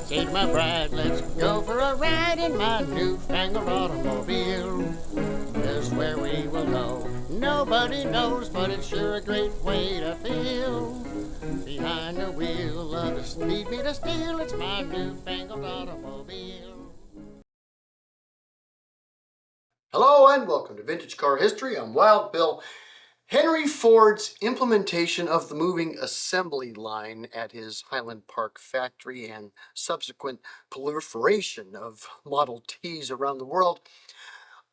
Say to my bride, let's go for a ride in my newfangled automobile. Just where we will go, nobody knows, but it's sure a great way to feel. Behind the wheel of the speed meter steel, it's my newfangled automobile. Hello and welcome to Vintage Car History. I'm Wild Bill. Henry Ford's implementation of the moving assembly line at his Highland Park factory and subsequent proliferation of Model Ts around the world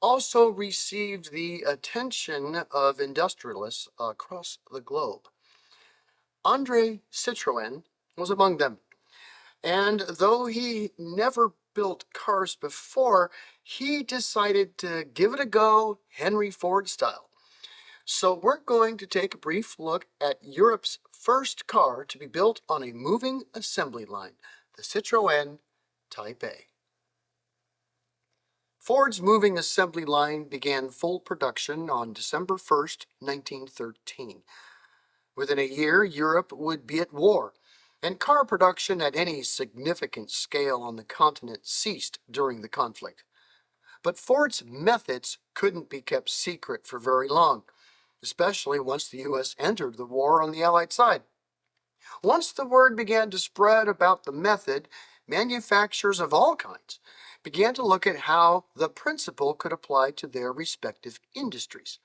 also received the attention of industrialists across the globe. André Citroen was among them. And though he never built cars before, he decided to give it a go Henry Ford style. So we're going to take a brief look at Europe's first car to be built on a moving assembly line, the Citroen Type A. Ford's moving assembly line began full production on December 1st, 1913. Within a year, Europe would be at war, and car production at any significant scale on the continent ceased during the conflict. But Ford's methods couldn't be kept secret for very long, especially once the U.S. entered the war on the Allied side. Once the word began to spread about the method, manufacturers of all kinds began to look at how the principle could apply to their respective industries.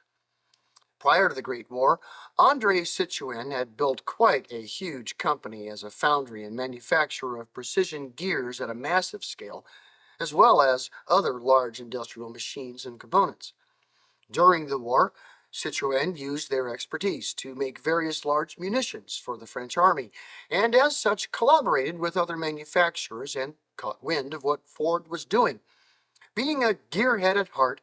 Prior to the Great War, André Citroën had built quite a huge company as a foundry and manufacturer of precision gears at a massive scale, as well as other large industrial machines and components. During the war, Citroën used their expertise to make various large munitions for the French army, and as such collaborated with other manufacturers and caught wind of what Ford was doing. Being a gearhead at heart,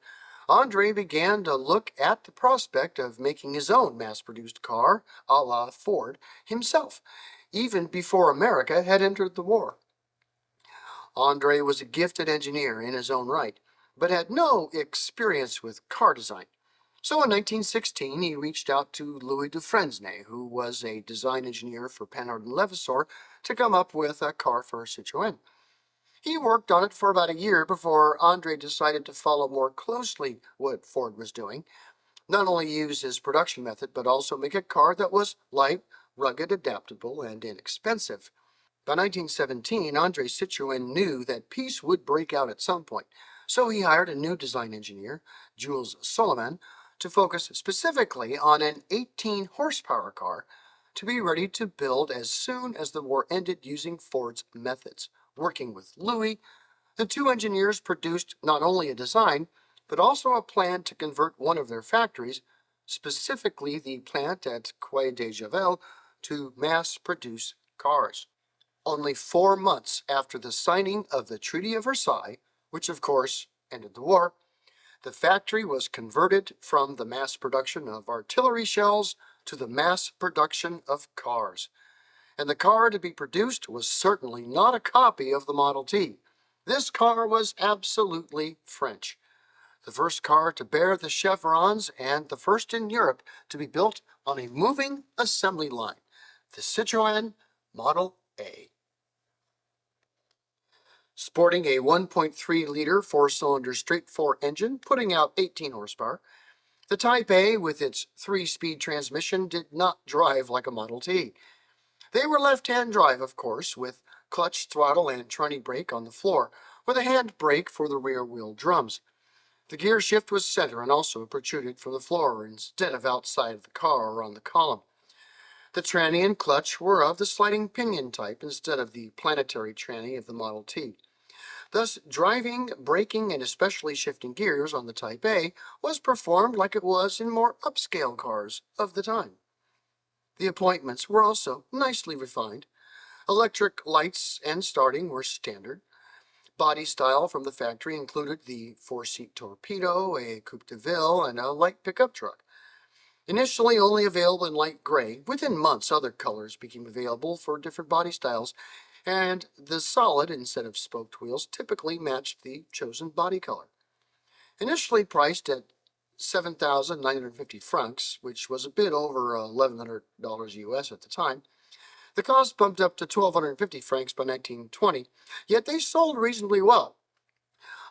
André began to look at the prospect of making his own mass-produced car, a la Ford, himself, even before America had entered the war. André was a gifted engineer in his own right, but had no experience with car design. So in 1916, he reached out to Louis Dufresne, who was a design engineer for Panhard and Levasseur, to come up with a car for Citroën. He worked on it for about a year before André decided to follow more closely what Ford was doing, not only use his production method, but also make a car that was light, rugged, adaptable, and inexpensive. By 1917, André Citroën knew that peace would break out at some point, so he hired a new design engineer, Jules Solomon, to focus specifically on an 18-horsepower car to be ready to build as soon as the war ended using Ford's methods. Working with Louis, the two engineers produced not only a design, but also a plan to convert one of their factories, specifically the plant at Quai de Javel, to mass-produce cars. Only 4 months after the signing of the Treaty of Versailles, which of course ended the war, the factory was converted from the mass production of artillery shells to the mass production of cars. And the car to be produced was certainly not a copy of the Model T. This car was absolutely French. The first car to bear the chevrons and the first in Europe to be built on a moving assembly line, the Citroën Model A. Sporting a 1.3-liter four-cylinder straight-four engine, putting out 18 horsepower, the Type A, with its 3-speed transmission, did not drive like a Model T. They were left-hand drive, of course, with clutch, throttle, and tranny brake on the floor, with a hand brake for the rear-wheel drums. The gear shift was center and also protruded from the floor instead of outside of the car or on the column. The tranny and clutch were of the sliding pinion type instead of the planetary tranny of the Model T. Thus, driving, braking, and especially shifting gears on the Type A was performed like it was in more upscale cars of the time. The appointments were also nicely refined. Electric lights and starting were standard. Body style from the factory included the 4-seat torpedo, a coupe de ville, and a light pickup truck. Initially only available in light gray, within months other colors became available for different body styles, and the solid instead of spoked wheels typically matched the chosen body color. Initially priced at 7,950 francs, which was a bit over $1,100 US at the time, The cost bumped up to 1,250 francs by 1920, yet they sold reasonably well.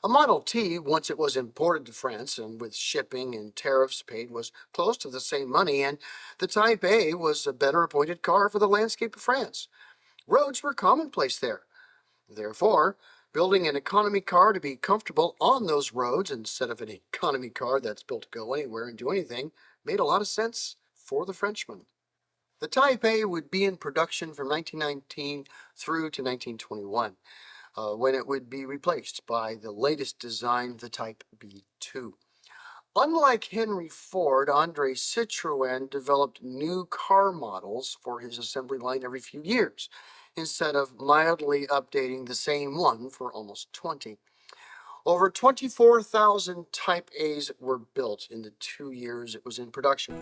A Model T, once it was imported to France and with shipping and tariffs paid, was close to the same money, and the Type A was a better appointed car for the landscape of France. Roads were commonplace there. Therefore, building an economy car to be comfortable on those roads instead of an economy car that's built to go anywhere and do anything made a lot of sense for the Frenchman. The Type A would be in production from 1919 through to 1921. When it would be replaced by the latest design, the Type B2. Unlike Henry Ford, Andre Citroen developed new car models for his assembly line every few years, instead of mildly updating the same one for almost 20. Over 24,000 Type A's were built in the 2 years it was in production,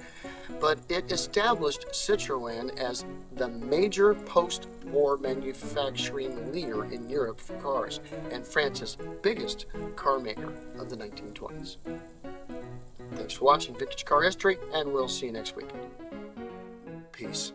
but it established Citroën as the major post-war manufacturing leader in Europe for cars and France's biggest car maker of the 1920s. Thanks for watching Vintage Car History, and we'll see you next week. Peace.